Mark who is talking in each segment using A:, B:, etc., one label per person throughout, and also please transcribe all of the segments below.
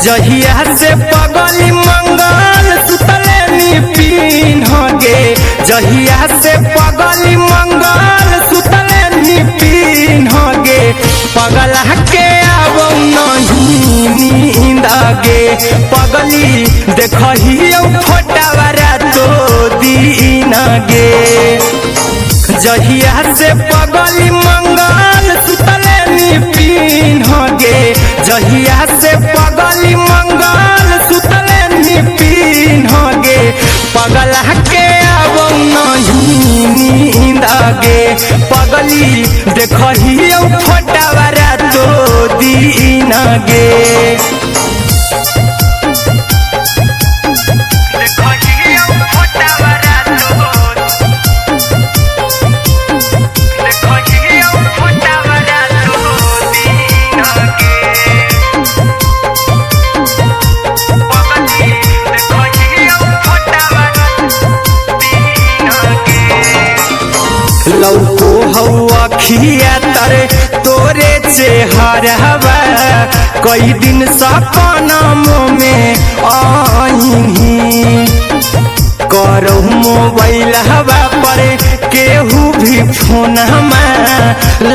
A: जहिया से पगली मंगल सुतले निपिन गे, जहिया से पगली मंगल सुतले निपिन गे, पगला के आवो नहीं नींद गे, पगली देखहियो फोटावारा तो दीन गे। जहिया से पगली मंगल सुतले निपिन गे, जहिया से पगली मंगल सुतले निपिन गे, पगला के आवो नहीं नींद गे, पगली देखहियो फोटावारा तो दीन गे। लौको हवा खिया तरे तोरे चेहरवा, कई दिन सपनों में आईनी, करो मोबाइल हवा पर केहू भी फोन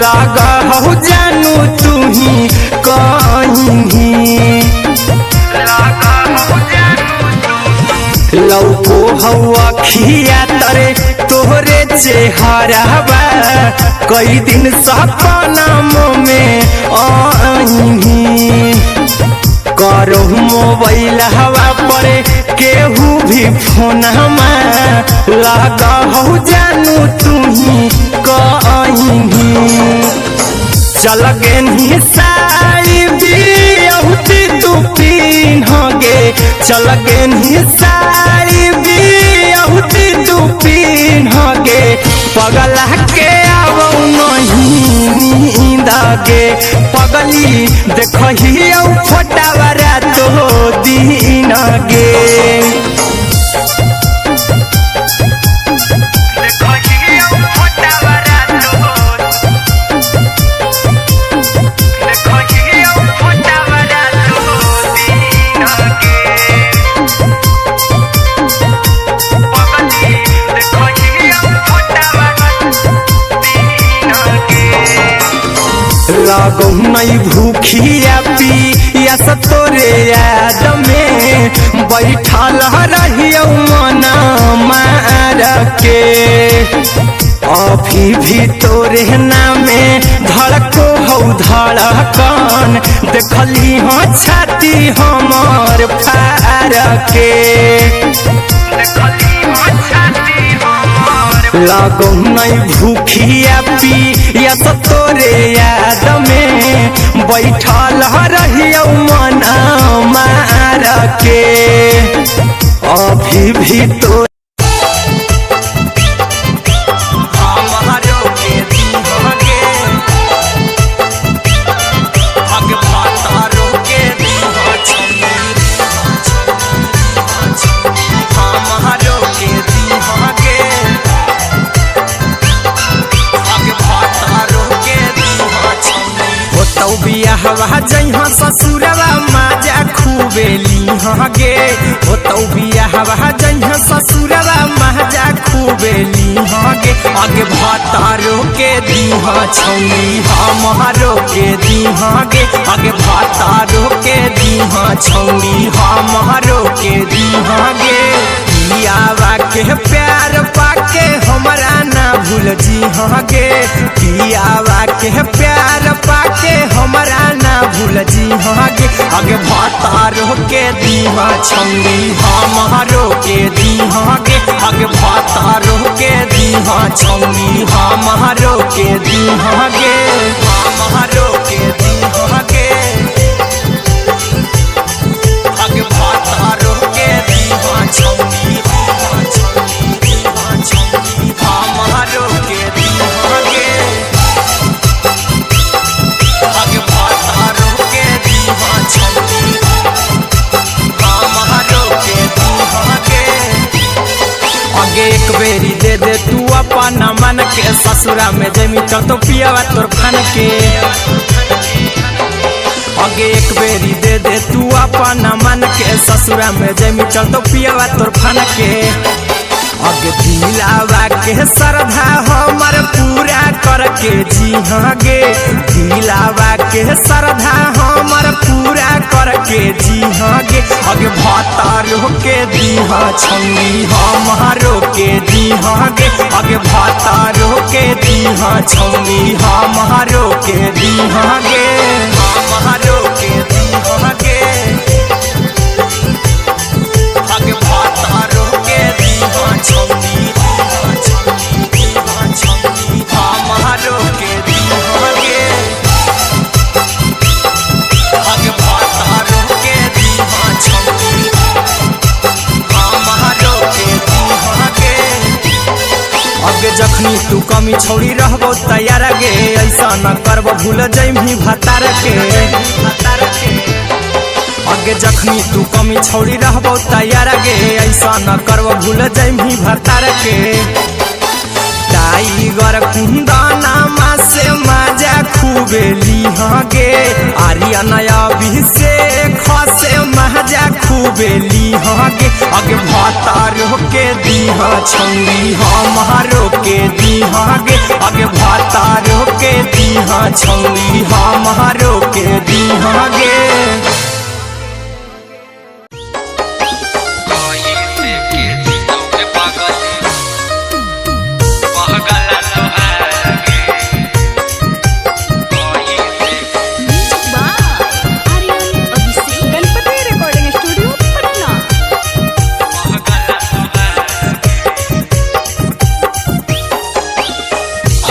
A: लगा हो जानू तू ही कहीं, लौको हवा खिया तरे तोहरे चेहरवा, कई दिन सपनों में आईनी, करो मोबाइल हवा पर केहू भी फोन लगा हो जानू तू ही कहीं, चल गे साड़ी बिहुती तू पीन गे, चल गे साड़ी बिहुती तू पीन गे, पगला के आवो नहीं नींद गे, पगली देखहियो फोटावारा तो दीन गे। लागो नहीं भूखिया पिया तोरे याद में, बैठल रहियो मन मार के, अभी भी तोरे नामे धड़को हो धड़कन, देखली हो छाती हमर फार के, लागो नहीं भूखिया पिया तोरे याद में, बैठल रहियो मन मार के, अभी भी तो बियाहवा जइहा ससुरवा माजा खूबेली गे, हो तो बियाहवा जइहा ससुरवा माजा खूबेली गे, आगे भातारो के दीहा छौनी हमारो के दीहा गे, आगे भातारो के दीहा छौनी हमारो के दीहा गे, पियावा के प्यार पाके हमरा ना भूल जी गे, पियावा के प्यार पाके हमरा ना भूल जी गे, आगे भातारो के दीहा छौनी हमारो के दीहा गे, आगे भातारो के दीहा छौनी हमारो के दीहा गे, हमारो के दीहा गे, आगे भातारो के दीहा छौनी हमारो के दीहा गे, आगे भातारो के दीहा छौनी हमारो के दीहा गे, आगे एक बेरी दे दे तू अपन मन के, ससुरा में जमी तो पियावा तोर खान के, अगे एक बेरी दे दे तू अपन मन के ससुरा में जमी चल तो पियावा तोर फन के अगे दिलावा के श्रद्धा हमर पूरा करके जी हाँ गे दिलावा के श्रद्धा हमर पूरा करके जी हाँ गे अगे भातारो के दीहा छौरी हमारो के दी हाँ गे अगे भातारो के दीहा छौरी हमारो के दी हाँ गे हमारो के दी हाँ गे अगे भातारो के दीहा छौरी हमारो के दी हाँ गे अगे भातारो के दीहा छौरी हमारो के दी हाँ गे अगे जखनी तू कमी छोड़ी रहबो तैयार गे ऐसा न करबो भूल जइमी भतार के अगे जखनी तू कमी छोड़ी रहबो तैयार गे ऐसा न करबो भूल जइमी भतार के टाइगर कुंदना से मजा खूबे लीहा गे आर्यन अभिषेक से मजा खूबे लीहा गे अगे भातारो के दीहा छौरी हमारो के दीहा गे अगे भातारो के दीहा छौरी हमारो के दीहा गे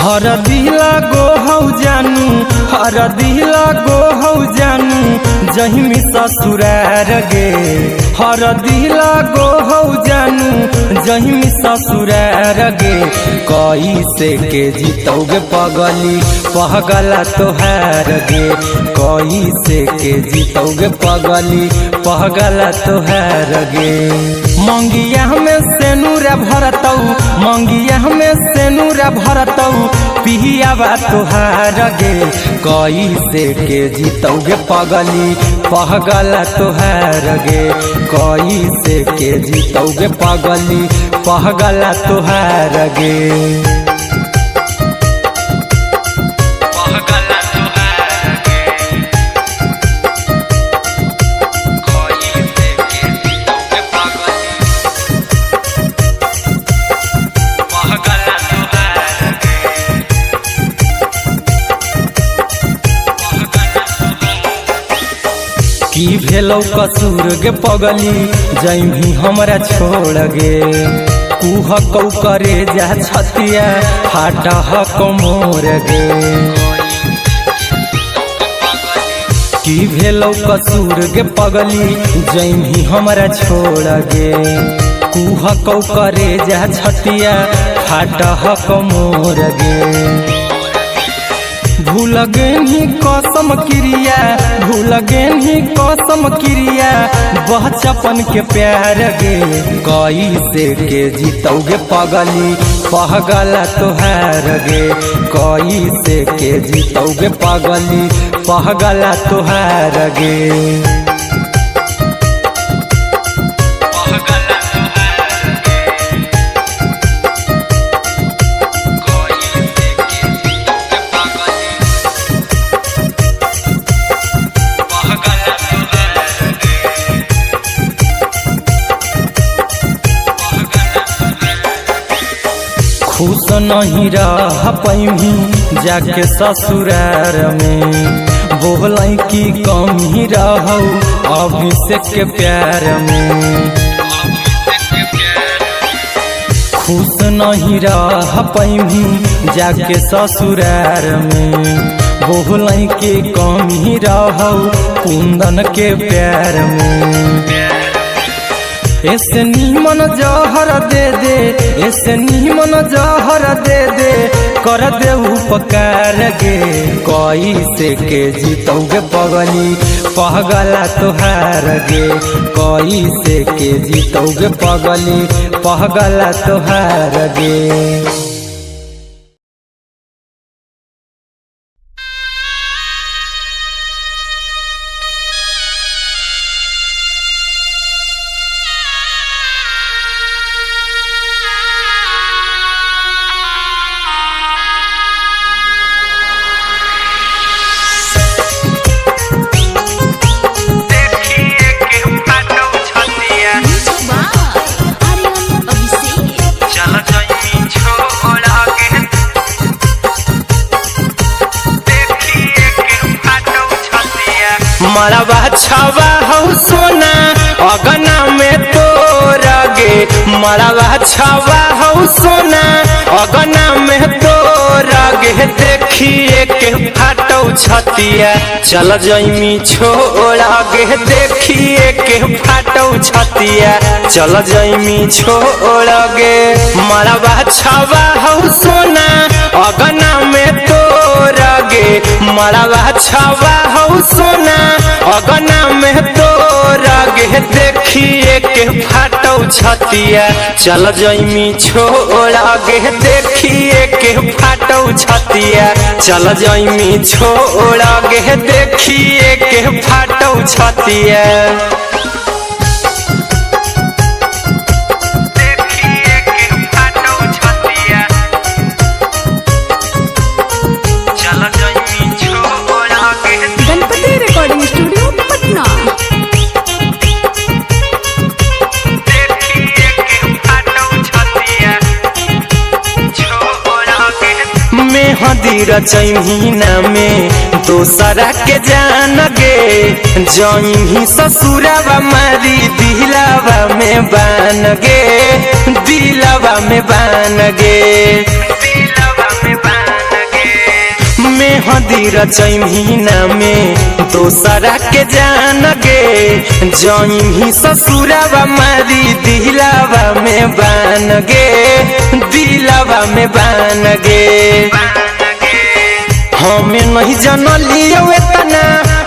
A: हर दिला गो हौ जानू हर दिला गो हौ जानू जहिमी ससुरार गे हर दिला गो हौ जानू जहिमी ससुरार गे कैसे के जीतोगे पगली पहगला तोहार गे कैसे के जीतोगे पगली पहगला तोहार गे मंगिया में सेनुरा भरतौ मंगिया में सेनुरा भरतौ पिहियावा तोहार गे कैसे के जीतोगे पगली पहगला तोहार गे कैसे के जीतोगे पगली पहगला तोहार गे की भेलौ कसूर गे पगली जइमी हमरा छोड़ गे कुह कौ करे जा छतिया फाटा हक मोर गे की भेलौ कसूर गे पगली जइमी हमरा छोड़ गे कुह कौ करे जा छतिया फाटा हक मोर गे भूल गेनी कसम क्रिया भूल गेनी कसम क्रिया बचपन के प्यार गे कैसे के जीतोगे पगली पहगला तोहार गे कैसे के जीतोगे पगली पहगला तोहार गे खुश नहीं रह पैमी जाके ससुरार में बोलाई की कमी रहौ अभिषेक के प्यार में खुश नहीं रह पैमी जाके ससुरार में बोलाई की कमी रहौ कुंदन के प्यार में ऐसे नीमन जहर दे दे ऐसे नीमन जहर दे दे कर दे उपकार गे कैसे के जीतोगे पगली पहगला तोहार गे कैसे के जीतोगे पगली पहगला तोहार गे। मड़वा छवा हौ सोना अगना में तोरा गे मड़वा छवा हौ सोना अगना में तोरा गे देखिए के फाटौ छतिया चल जइमी छोड़ा गे देखिए के फाटौ छतिया चल जइमी छोड़ा गे मड़वा छवा हौ सोना अगना में तोरा गे मड़वा छवा हौ सोना अगना में तोरा गे देखिए के फाटौ छतिया चल जइमी छोड़ा गे देखिए के फाटौ छतिया चल जइमी छोड़ा गे देखिए के फाटौ छतिया मेहंदी रचैना में दोसरा के जान गे जइमी ससुरवा मारी दिलवा में बान गे दिलवा में बान गे मेहंदी रचैना में दोसरा के जान गे जइमी ससुरवा मारी दिलवा में बान गे दिलवा में बान गे हमें नहीं जनलियो इतना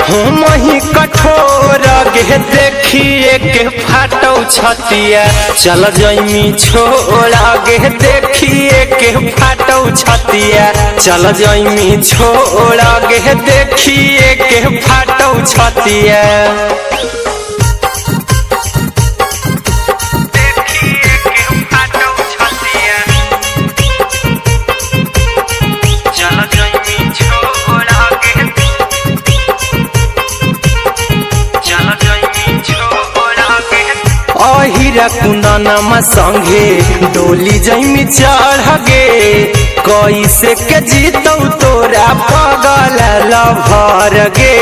A: हम ही कठोर गे देखिए के फाटौ छतिया चल जइमी छोड़ा गे देखिए के फाटौ छतिया चल जइमी छोड़ा गे देखिए के फाटौ छतिया अहिरा कुंदनमा संगे डोली जइमी चढ़ गे कैसे के जीतौ तोरा पगल लभर गे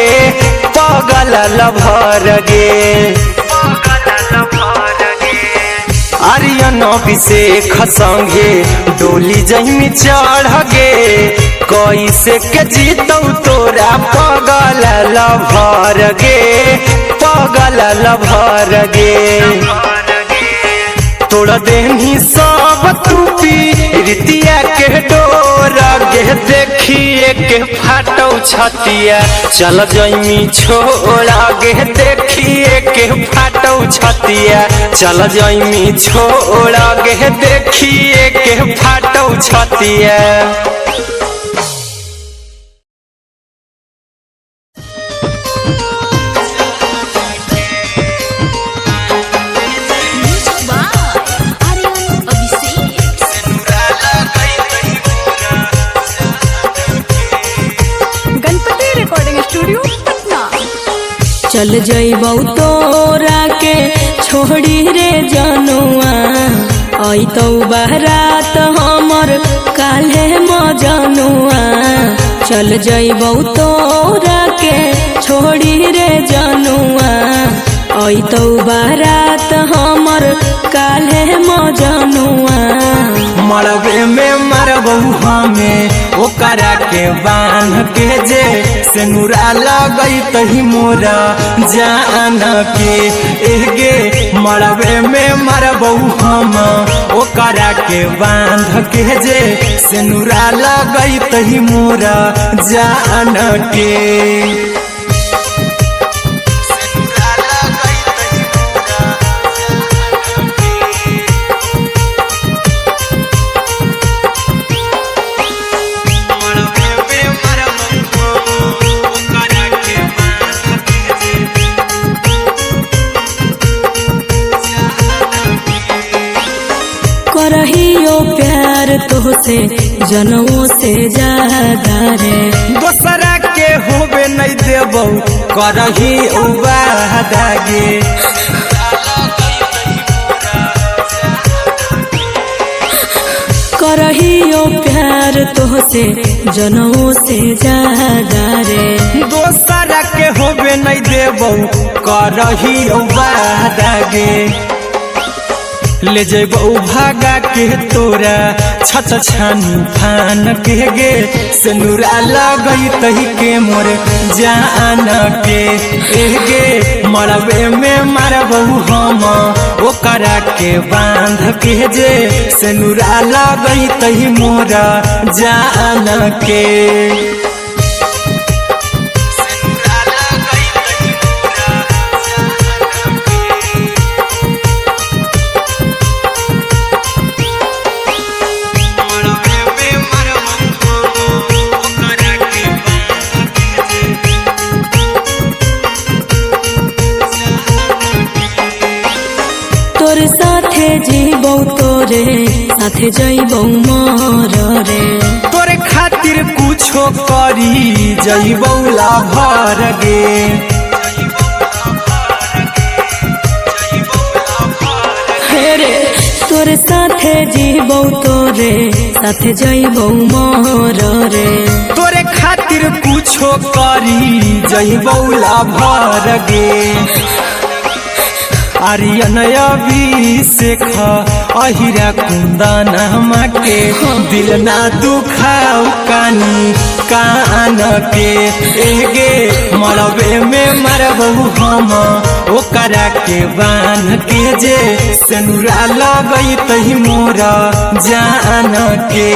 A: पगल लभर गे आर्यन अभिषेक संगे डोली जइमी चढ़ गे कैसे के जीतौ तोरा पगल लभर गे पगल लभर गे तोड़ देनी सब टूपी रितिया के डोरा गे देखिए के फाटौ छतिया चल जइमी छोड़ा गे देखिए के फाटौ छतिया चल जइमी छोड़ा गे देखिए के फाटौ छतिया
B: चल जइबौ तोरा के छोड़ी रे जनुआ अइतौ बारात हमर काल्हे मजनुआ चल जइबौ तोरा के छोड़ी रे जनुआ अइतौ बारात हमर काल्हे मजनुआ
A: मरबे में मरबौ हमें ओकरा के बांध के जे सेनुरा लगई तही मोरा जान के एगे मरबे में मरबौ हम ओकरा के बांध के जे सेनुरा लगई तही मोरा जान के
B: करहियो प्यार तोहसे जनों से ज्यादा रे
A: दोसरा के होबे नहीं देबौ करही वादा गे
B: करहियो प्यार तोहसे जनमों से ज्यादा रे।
A: दोसरा के होबे नहीं देबो करहियो वादा गे। ले जेबो भागा के तोरा छछ छानी फान के गे। सिनुरा लगई तही के मोर जान के गे। मरबे में मारबो हम ओकरा के बांध के जे। सिनुरा लगई तही मोर जान के।
B: तोरे साथे जीबो तोरे साथे जइबो मोर रे।
A: तोरे खातिर कुछो करी जइबो लाभर गे।
B: हेरे तोरे साथे जीबो तोरे साथे जइबो मोर रे।
A: तोरे खातिर कुछो करी जइबो लाभर गे। आर्यन अभिषेक अहिरा कुंदन के। दिल ना दुखाऊ कानी कान के गे। मरबे में मरबो हम ओकरा के बान के जे। सिनुरा लगई तही मोर जान के।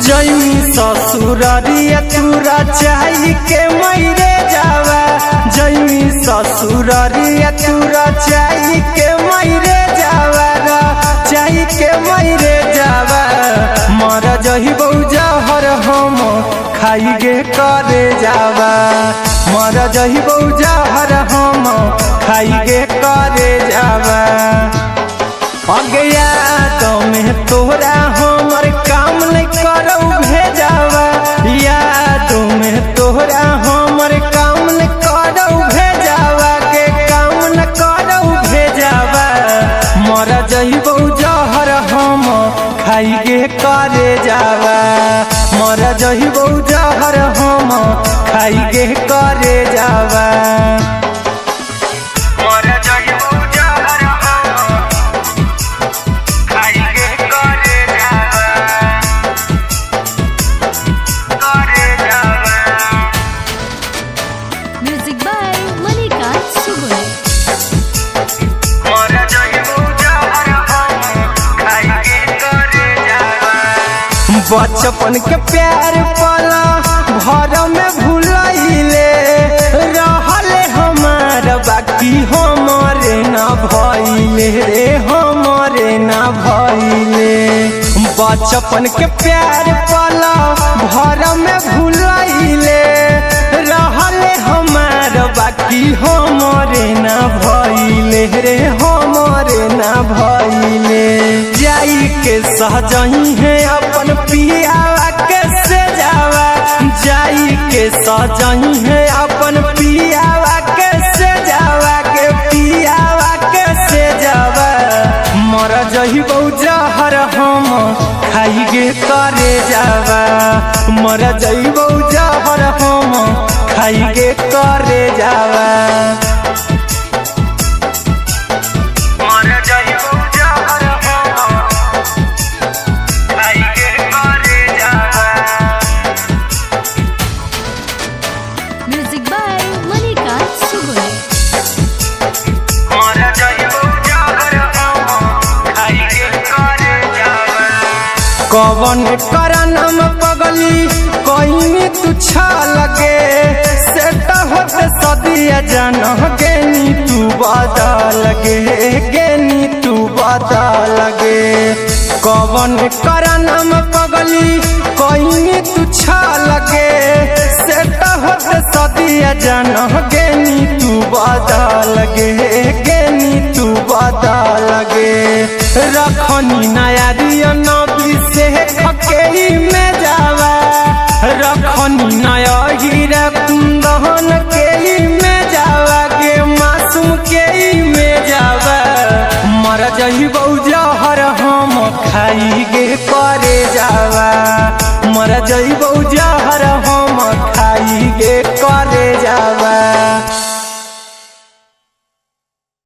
A: जइमी ससुररिया तूरा चाही के मरे जावा। जइमी ससुररिया तूरा चाही के मरे जावा। चाही के मरे जावा। मर जइबो जहर हम खाई गे करे जावा। मर जइबो जहर हम खाई गे करे जावा। अगया तो में तोरा हमर काम नहीं करो भेजावा। याद में तोरा हमर काम नहीं करो भेजावा के। काम न करो भेजावा। मर जइबो जहर हम खाई गे करे जावा। मर जइबो जहर हम खाई गे करे जावा। बचपन के प्यार पला भर में भूलैले रहले हमार बाकी हमरे ना भइले रे। हमरे ना भइले। बचपन के प्यार पला भर में भूलैले रहले हमार बाकी हमरे ना भइले रे। हमरे ना भइले। जाई के सहजही है अपन पियावा के से जावा। जाई के सजही है अपन पियावा के से जावा के। पियावा के से जावा। मर जइबो जहर हम खाई गे करे जावा। मर जइबो जहर हम खाई गे करे जावा। कवन करनम पगली कहीं तुच्छ लगे। सेट होते सदिया जान गेनी तू बदल गे। गेनी तू बदल गे। कवन करनम पगली कहीं तुच्छ लगे। सेट होते सदिया जान गेनी तू बदल गे। गेनी तू बदल रखनी नया दिया नबी से खके में जावा रखनी नया हीरा कुंदन के में जावा के मासूम के में जावा मर जइबौ जहर हम खाई गे करे जावा मर जइबौ